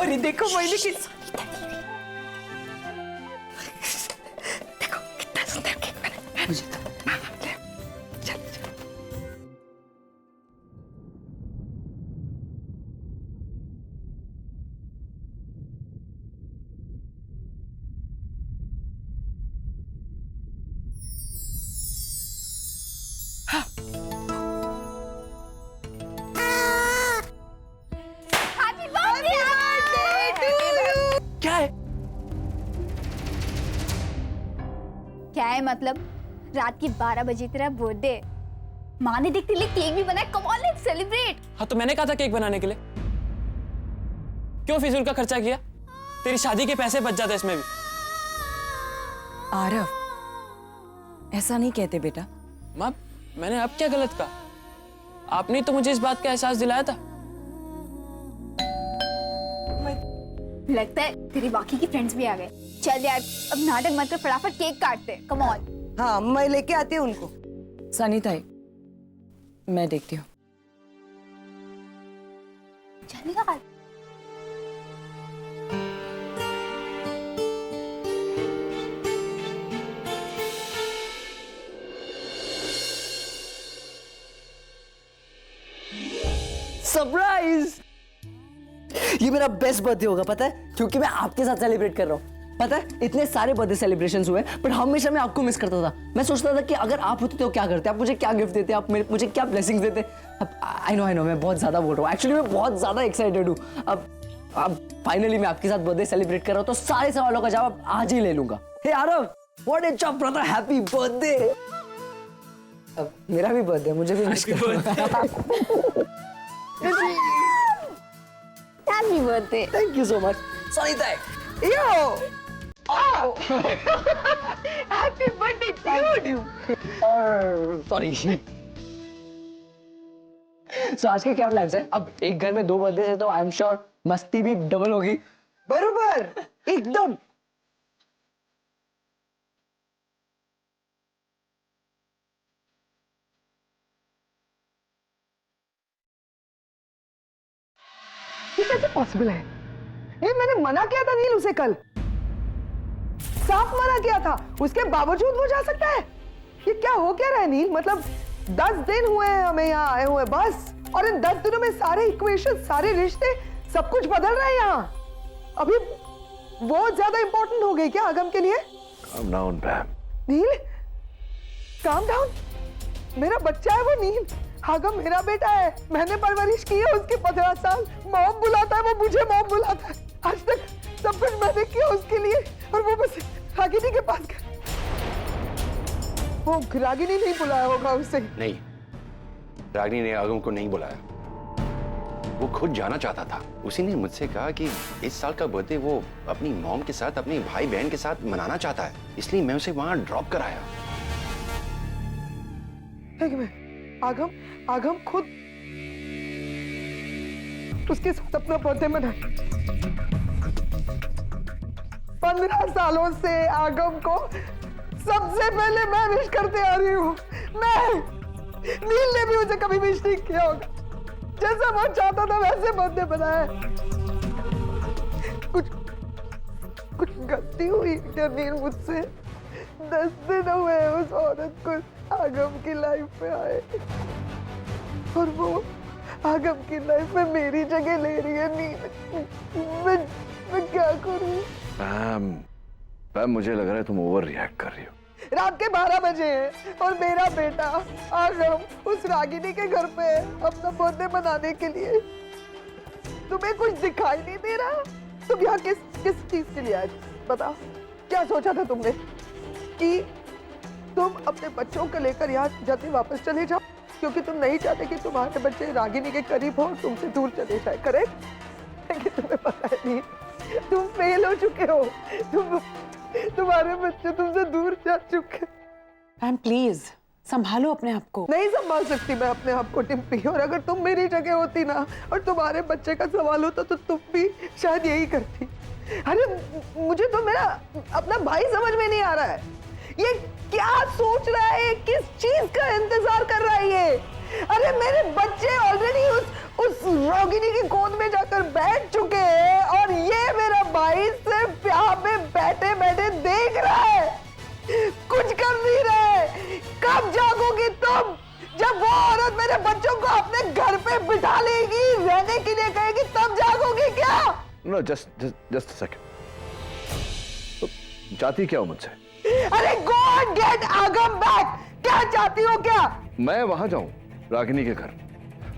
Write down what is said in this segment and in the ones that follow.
और देखो मैंने किस देखो कितना सुंदर केक बना। मुझे तो चल चल। Happy birthday to you. क्या है? क्या है मतलब? रात की 12 बजे तेरा बर्थडे, माँ ने देख तेरे लिए केक भी बनाया। Come on let's celebrate. हाँ तो मैंने कहा था केक बनाने के लिए, क्यों फिजूल का खर्चा किया? तेरी शादी के पैसे बच जाते इसमें भी। आरव, ऐसा नहीं कहते बेटा। माँ मैंने अब क्या गलत कहा? आपने तो मुझे इस बात का एहसास दिलाया था। लगता है तेरी बाकी की फ्रेंड्स भी आ गए। चल यार अब नाटक मत कर, फटाफट केक काटते। Come on. हाँ मैं लेके आती हूँ उनको। सनी ताई, मैं देखती हूँ। चल निकाल। सरप्राइज! ये मेरा बेस्ट बर्थडे होगा पता है, क्योंकि मैं आपके साथ सेलिब्रेट कर रहा हूँ। पता है इतने सारे बर्थडे सेलिब्रेशंस हुए बट हमेशा मैं आपको मिस करता था। मैं सोचता था कि अगर आप होते तो क्या करते, आप मुझे क्या गिफ्ट देते, आप मुझे क्या ब्लेसिंग्स देते। अब आई नो मैं बहुत ज्यादा बोल रहा हूँ, एक्चुअली मैं बहुत ज्यादा एक्साइटेड हूँ। अब फाइनली मैं आपके साथ बर्थडे सेलिब्रेट कर रहा हूँ तो सारे सवालों का जवाब आज ही ले लूंगा। Hey Aarav, what is up brother, happy birthday. अब मेरा भी बर्थडे, मुझे भी मिस करो। Happy birthday. Thank you so much Sunny ताई। Yo happy birthday to you. Sorry. So आज के क्या प्लान्स है? अब एक घर में 2 बर्थडे है तो आई एम श्योर मस्ती भी डबल होगी। बरोबर एकदम। ये कैसे पॉसिबल है? ये मैंने मना किया था नील उसे, कल साफ मना किया था, उसके बावजूद वो जा सकता है? ये क्या हो क्या रहा है नील? मतलब 10 दिन हुए हैं हमें यहाँ आए हुए बस, और इन 10 दिनों में सारे इक्वेशन, सारे रिश्ते, सब कुछ बदल रहा है यहाँ। अभी बहुत ज्यादा इंपॉर्टेंट हो गई क्या आगम के लिए? Calm down, Pam. नील काम डाउन। मेरा बच्चा है वो नील, आगम मेरा बेटा है, मैंने परवरिश की है उसकी 15 साल। मॉम बुलाता है वो, मुझे मॉम बुलाता है। आज तक सब कुछ मैंने किया उसके लिए, और वो बस रागिनी के पास गया। वो रागिनी नहीं बुलाया होगा उसे। नहीं, रागिनी ने आगम को नहीं बुलाया, वो खुद जाना चाहता था। उसी ने मुझसे कहा कि इस साल का बर्थडे वो अपनी मॉम के साथ, अपनी भाई बहन के साथ मनाना चाहता है, इसलिए मैं उसे वहां ड्रॉप कराया। आगम खुद उसके साथ अपना बर्थडे मनाए। 15 सालों से आगम को सबसे पहले मैं विश करते आ रही हूँ। मैं, नील ने भी मुझे कभी विश नहीं किया होगा। जैसा वो चाहता था वैसे बर्थडे बनाया। कुछ गलती हुई क्या नील मुझसे? 10 दिन हुए उस औरत को आगम की लाइफ में आए, और वो आगम की लाइफ में मेरी जगह ले रही है। नील मैं क्या करूं? पैम मुझे लग रहा है तुम ओवर रिएक्ट कर रही हो। रात के 12 बजे हैं और मेरा बेटा आगम उस रागिनी के घर पे है अपना बर्थडे मनाने के लिए। तुम्हें कुछ दिखाई नहीं दे रहा? तुम यहाँ किस चीज के लिए आए? बताओ, क्या सोचा था तुमने कि तुम अपने बच्चों को लेकर यहाँ जाते वापस चले जाओ, क्योंकि तुम नहीं चाहते कि तुम्हारे बच्चे रागिनी के करीब हो, तुमसे दूर चले जाए, करेक्ट? लेकिन तुम्हें पता है नहीं, तुम फेल हो चुके हो। तुम्हारे बच्चे तुमसे दूर जा चुके। मैम प्लीज संभालो अपने आप को। नहीं संभाल सकती मैं अपने आप को टिम्पी, और अगर तुम मेरी जगह होती ना और तुम्हारे बच्चे का सवाल होता तो तुम भी शायद यही करती। अरे मुझे तो मेरा अपना भाई समझ में नहीं आ रहा है, ये क्या सोच रहा है, किस चीज का इंतजार कर रहा है ये? अरे मेरे बच्चे ऑलरेडी उस रोगिणी की गोद में जाकर बैठ चुके हैं और ये मेरा भाई सिर्फ यहाँ पे बैठे बैठे देख रहा है, कुछ कर नहीं रहा है। कब जागोगी तुम, जब वो औरत मेरे बच्चों को अपने घर पे बिठा लेगी, रहने के लिए कहेगी, तब जागोगी क्या? नो जस्ट सेकंड, तो चाहती क्या हो मुझसे? अरे गो एंड गेट आगम बैक। क्या चाहती हो क्या? मैं वहां जाऊं रागिनी के घर,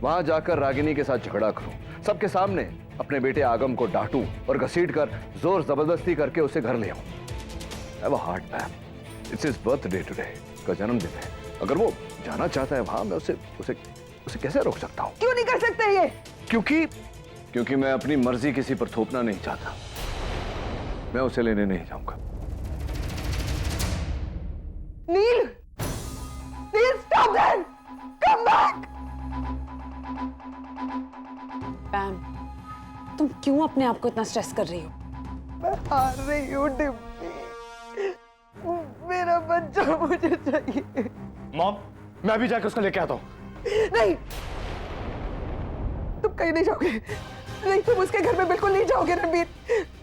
वहां जाकर रागिनी के साथ झगड़ा करूं, सबके सामने अपने बेटे आगम को डांटूं और घसीट कर जोर जबरदस्ती करके उसे घर ले आऊं। Have a heart man, it's his birthday today, उसका जन्मदिन है। अगर वो जाना चाहता है वहां, मैं उसे कैसे रोक सकता हूं? क्यों नहीं कर सकते ये? क्योंकि मैं अपनी मर्जी किसी पर थोपना नहीं चाहता। मैं उसे लेने नहीं जाऊंगा। नील, नील स्टॉप दैट, कम बैक। पैम, तुम क्यों अपने आप को इतना स्ट्रेस कर रही हो? मैं हार रही हूँ डिम्पी, मेरा बच्चा मुझे चाहिए। मॉम, मैं अभी जाकर उसको लेके आता हूँ। नहीं, तुम कहीं नहीं जाओगे। नहीं, तुम उसके घर में बिल्कुल नहीं जाओगे रणबीर।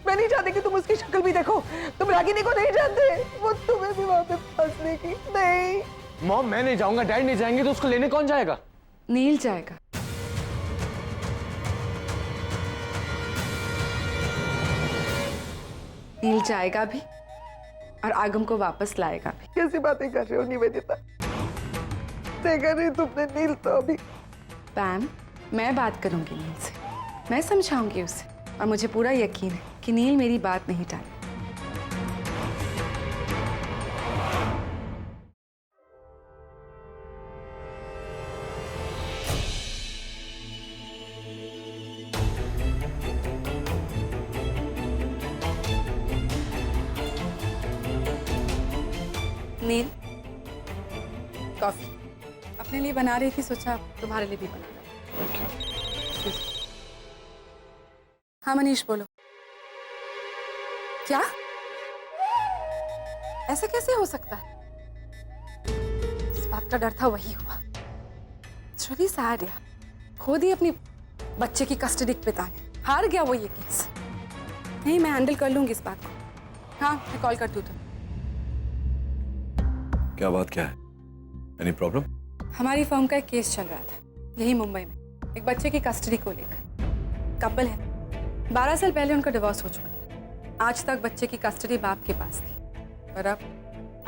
मैं नहीं चाहती कि तुम उसकी शक्ल भी देखो। तुम रागिनी को नहीं जानते, वो तुम्हें भी वहां पे फंसने की। नहीं मॉम, मैं नहीं जाऊंगा, डैड नहीं जाएंगे, तो उसको लेने कौन जाएगा? नील जाएगा। नील जाएगा भी और आगम को वापस लाएगा भी। कैसी बातें कर रहे हो निवेदिता? देखा नहीं तुमने नील तो अभी। पैम, मैं बात करूंगी नील से, मैं समझाऊंगी उसे, और मुझे पूरा यकीन है कि नील मेरी बात नहीं टालेगा। नील, कॉफी अपने लिए बना रही थी, सोचा तुम्हारे लिए भी बना लो। हाँ मनीष, बोलो। क्या? ऐसा कैसे हो सकता है? इस बात का डर था, वही हुआ। It's really sad यार, खुद ही अपनी बच्चे की कस्टडी के पिता ने हार गया वो ये केस। नहीं, मैं हैंडल कर लूंगी इस बात को। हाँ, मैं कॉल करती हूँ। क्या बात क्या है? Any problem? हमारी फर्म का एक केस चल रहा था यही मुंबई में, एक बच्चे की कस्टडी को लेकर। कपल है, 12 साल पहले उनका डिवोर्स हो चुका था। आज तक बच्चे की कस्टडी बाप के पास थी, पर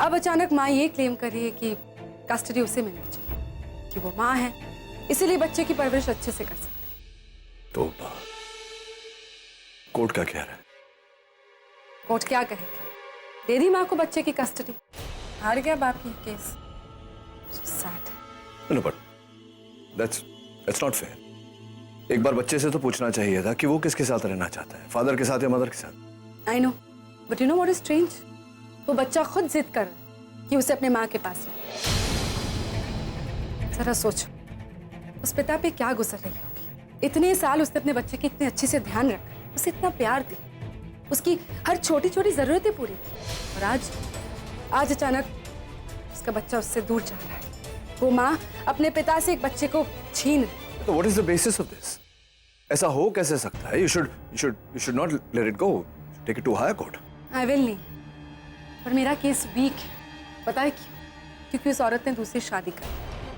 अब अचानक माँ ये क्लेम कर रही है कि कस्टडी उसे मिलनी चाहिए, कि वो माँ है, इसीलिए बच्चे की परवरिश अच्छे से कर सकती है। तो कोर्ट का क्या है? कोर्ट क्या कहेगा? दे दी माँ को बच्चे की कस्टडी, हार गया बाप की case. So sad. No, but that's not fair. एक बार बच्चे से तो पूछना चाहिए था कि वो किसके साथ रहना चाहता है, फादर के साथ या मदर के साथ। I know, but you know what is strange? वो बच्चा खुद जिद कर रहा है कि उसे अपने माँ के पास रहे। जरा सोचो, उस पिता पे क्या गुजर रही होगी। इतने साल उसने अपने बच्चे की इतने अच्छे से ध्यान रखा, उसे इतना प्यार दिया, उसकी हर छोटी छोटी जरूरतें पूरी की, और आज अचानक उसका बच्चा उससे दूर जा रहा है। वो माँ अपने पिता से एक बच्चे को छीन रही। तो what is the basis of this? ऐसा हो कैसे सकता है? You should not let it go. Take it to higher court. I will नहीं, पर मेरा केस वीक है। पता है क्यों? क्योंकि उस औरत ने दूसरी शादी की,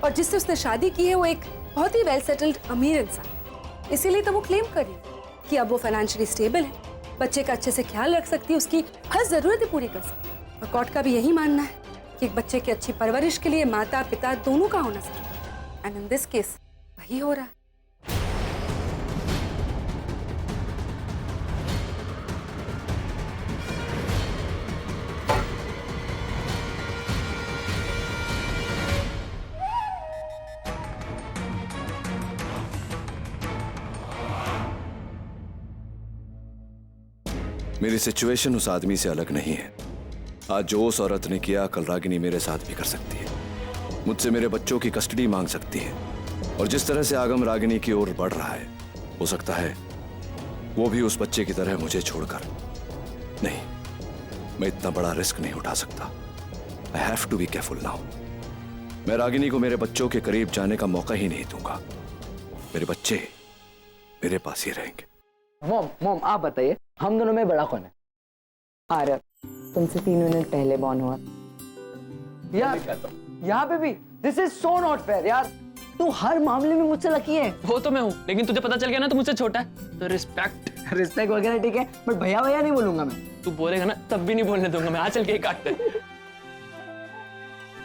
और जिससे उसने शादी की है वो एक बहुत ही वेल सेटल्ड अमीर इंसान। इसीलिए तो वो क्लेम कर रही है कि अब वो फाइनेंशियली स्टेबल है, बच्चे का अच्छे से ख्याल रख सकती है, उसकी हर जरूरतें पूरी कर सकती है। और कोर्ट का भी यही मानना है कि एक बच्चे की अच्छी परवरिश के लिए माता पिता दोनों का होना जरूरी है। एंड इन दिस केस वही हो रहा है। मेरी सिचुएशन उस आदमी से अलग नहीं है। आज जो उस औरत ने किया, कल रागिनी मेरे साथ भी कर सकती है। मुझसे मेरे बच्चों की कस्टडी मांग सकती है, और जिस तरह से आगम रागिनी की ओर बढ़ रहा है, हो सकता है वो भी उस बच्चे की तरह मुझे छोड़कर। नहीं, मैं इतना बड़ा रिस्क नहीं उठा सकता। I have to be careful now. मैं रागिनी को मेरे बच्चों के करीब जाने का मौका ही नहीं दूंगा। मेरे बच्चे मेरे पास ही रहेंगे। मॉम मॉम आप बताइए, हम दोनों में बड़ा कौन है? आरव, तुमसे 3 मिनट पहले बॉर्न हुआ। यार यहाँ पे भी this is so not fair यार। तू हर मामले में मुझसे लकी है। वो तो मैं हूँ, लेकिन तुझे पता चल गया ना तो मुझसे छोटा है, तो रिस्पेक्ट। रिस्पेक्ट वगैरह ठीक है, बट भैया भैया नहीं बोलूंगा मैं। तू बोलेगा ना तब भी नहीं बोलने दूंगा मैं। आ चल केक काटते हैं।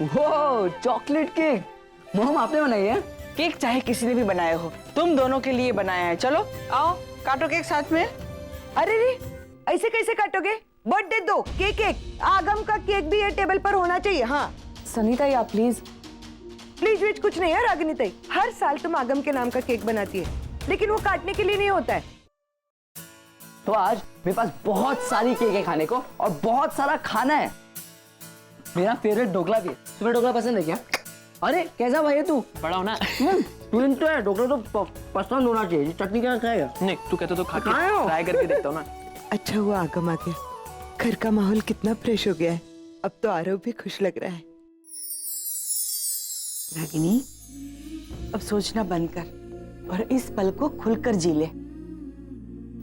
वो चॉकलेट केक मॉम आपने बनाई है? केक चाहे किसी ने भी बनाया हो, तुम दोनों के लिए बनाया है। चलो आओ काटो केक साथ में। अरे रे, ऐसे कैसे काटोगे? बर्थडे दो, केक एक, आगम का केक भी ये टेबल पर होना चाहिए। हाँ सनीता या प्लीज प्लीज वेज कुछ नहीं है रागिनी ताई। हर साल तुम आगम के नाम का केक बनाती है, लेकिन वो काटने के लिए नहीं होता है। तो आज मेरे पास बहुत सारी केक है खाने को और बहुत सारा खाना है। मेरा फेवरेट ढोकला भी है। तुम्हें ढोकला पसंद है क्या? अरे कैसा भाई है तू? बड़ा हो ना। तू तो है, ढोकला तो पसंद होना चाहिए। चटनी क्या खाएगा? नहीं तू कहते तो खा के खाए हो? ट्राई करके देखता हूँ ना। अच्छा हुआ आगम आ गया, घर का माहौल कितना फ्रेश हो गया है। अब तो आरव भी खुश लग रहा है। रागिनी, अब सोचना बंद कर और इस पल को खुलकर जी ले।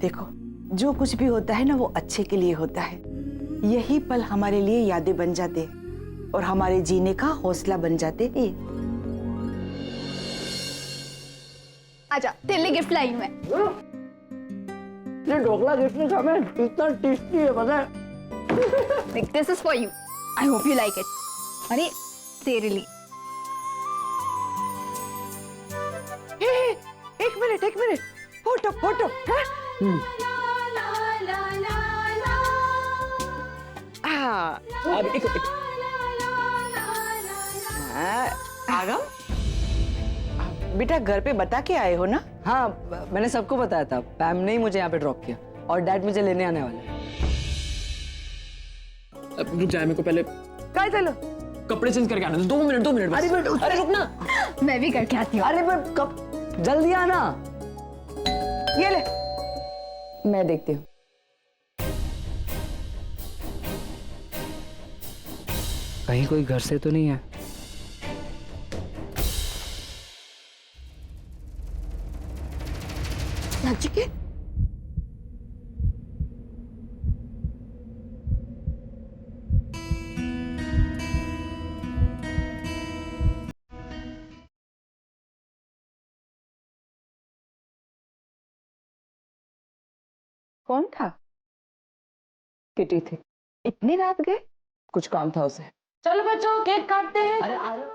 देखो जो कुछ भी होता है ना वो अच्छे के लिए होता है। यही पल हमारे लिए यादें बन जाते हैं और हमारे जीने का हौसला बन जाते हैं। आजा, तेरे लिए गिफ्ट लाई हूं मैं। ये ढोकला गिफ्ट में खाना इतना टेस्टी है पता है। This is for you, I hope you like it. अरे तेरे लिए। एक मिनट, फोटो फोटो। हाँ अब एक आगम, बेटा घर पे बता के आए हो ना? हाँ मैंने सबको बताया था। पैम ने ही मुझे यहाँ पे ड्रॉप किया और डैड मुझे लेने आने वाले हैं। अब रुक जा, मेरे को पहले काय चलो कपड़े चेंज करके आना दो। 2 मिनट बस। अरे रुक ना। मैं भी करके आती हूँ। अरे बट कब, जल्दी आना। ये ले। मैं देखती हूँ। कहीं कोई घर से तो नहीं है? राजी के कौन था? किटी थी। इतनी रात गए? कुछ काम था उसे। चलो बच्चों केक काटते हैं। अरे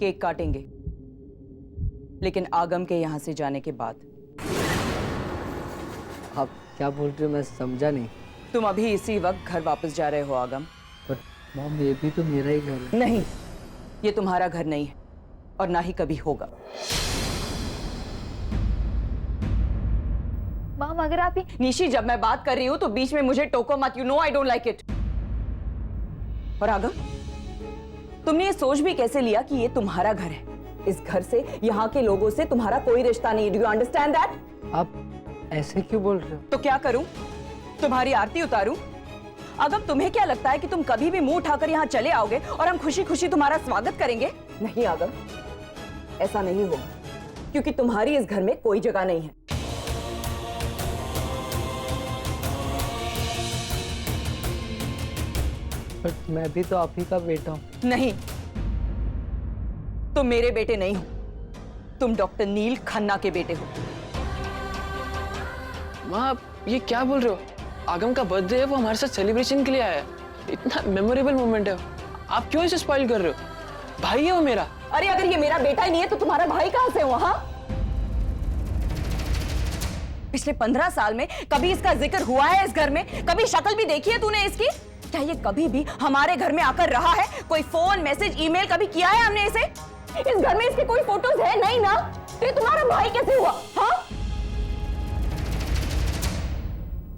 केक काटेंगे, लेकिन आगम के यहां से जाने के बाद। आप क्या बोल रहे हो? मैं समझा नहीं। तुम अभी इसी वक्त घर वापस जा रहे हो आगम। पर मॉम ये भी तो मेरा ही घर है। नहीं, ये तुम्हारा घर नहीं है और ना ही कभी होगा। मॉम अगर आप निशी, जब मैं बात कर रही हूं तो बीच में मुझे टोको मत। You know I don't like it. और आगम, तुमने ये सोच भी कैसे लिया कि ये तुम्हारा घर है? इस घर से, यहाँ के लोगों से तुम्हारा कोई रिश्ता नहीं। Do you understand that? आप ऐसे क्यों बोल रहे हो? तो क्या करूं? तुम्हारी आरती उतारूं? अगर तुम्हें क्या लगता है कि तुम कभी भी मुंह उठाकर यहाँ चले आओगे और हम खुशी खुशी तुम्हारा स्वागत करेंगे? नहीं आगम, ऐसा नहीं होगा, क्योंकि तुम्हारी इस घर में कोई जगह नहीं है। बट मैं भी तो आप ही का बेटा हूँ। नहीं, तुम मेरे बेटे नहीं हो, तुम डॉक्टर नील खन्ना के बेटे हो। माँ ये क्या बोल रहे हो? आगम का बर्थडे है, वो हमारे साथ सेलिब्रेशन के लिए आया है। इतना मेमोरेबल मोमेंट है, आप क्यों इसे स्पॉइल कर रहे हो? भाई है वो मेरा। अरे अगर ये मेरा बेटा ही नहीं है तो तुम्हारा भाई कहां से हुआ? हाँ, पिछले 15 साल में कभी इसका जिक्र हुआ है इस घर में? कभी शक्ल भी देखी है तूने इसकी? क्या ये कभी भी हमारे घर में आकर रहा है? कोई फोन, मैसेज, ईमेल कभी किया है हमने इसे? इस घर में इसके कोई फोटोज है नहीं ना? तो ये तुम्हारा भाई कैसे हुआ? हाँ,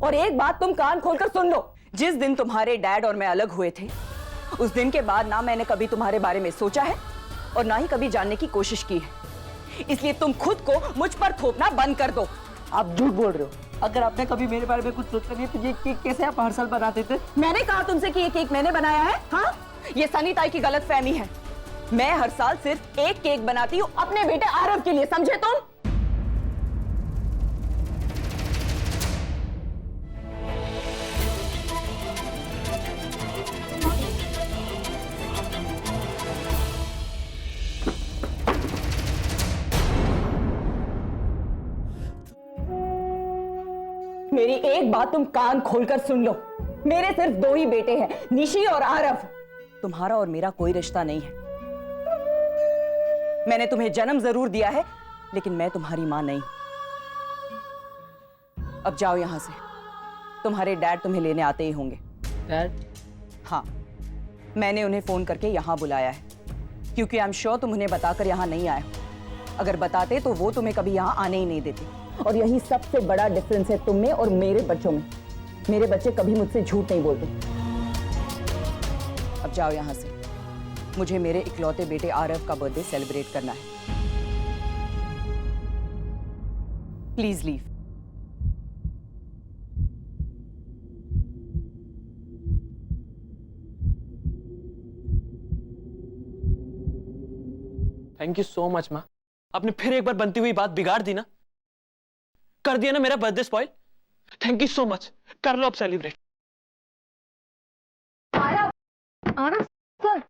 और एक बात तुम कान खोलकर सुन लो, जिस दिन तुम्हारे डैड और मैं अलग हुए थे, उस दिन के बाद ना मैंने कभी तुम्हारे बारे में सोचा है और ना ही कभी जानने की कोशिश की है। इसलिए तुम खुद को मुझ पर थोपना बंद कर दो। आप झूठ बोल रहे हो। अगर आपने कभी मेरे बारे में कुछ सोचा नहीं तो ये केक कैसे आप हर साल बनाते थे? मैंने कहा तुमसे कि ये केक मैंने बनाया है? हाँ, ये सनी ताई की गलतफहमी है। मैं हर साल सिर्फ एक केक बनाती हूँ अपने बेटे आरव के लिए, समझे तुम? मेरी एक बात तुम कान खोलकर सुन लो। मेरे सिर्फ दो ही बेटे हैं, निशी और आरव। तुम्हारा और मेरा कोई रिश्ता नहीं है। मैंने तुम्हें जन्म जरूर दिया है, लेकिन मैं तुम्हारी मां नहीं। अब जाओ यहां से। तुम्हारे डैड तुम्हें लेने आते ही होंगे। डैड? हाँ, मैंने उन्हें फोन करके यहां बुलाया है, क्योंकि आई एम श्योर तुम उन्हें बताकर यहां नहीं आए हो। अगर बताते तो वो तुम्हें कभी यहां आने ही नहीं देते। और यही सबसे बड़ा डिफरेंस है तुम में और मेरे बच्चों में। मेरे बच्चे कभी मुझसे झूठ नहीं बोलते। अब जाओ यहां से। मुझे मेरे इकलौते बेटे आरव का बर्थडे सेलिब्रेट करना है। Please leave. Thank you so much माँ। आपने फिर एक बार बनती हुई बात बिगाड़ दी ना, कर दिया ना मेरा birthday spoil. Thank you so much. कर लो अब सेलिब्रेट। आरव सर,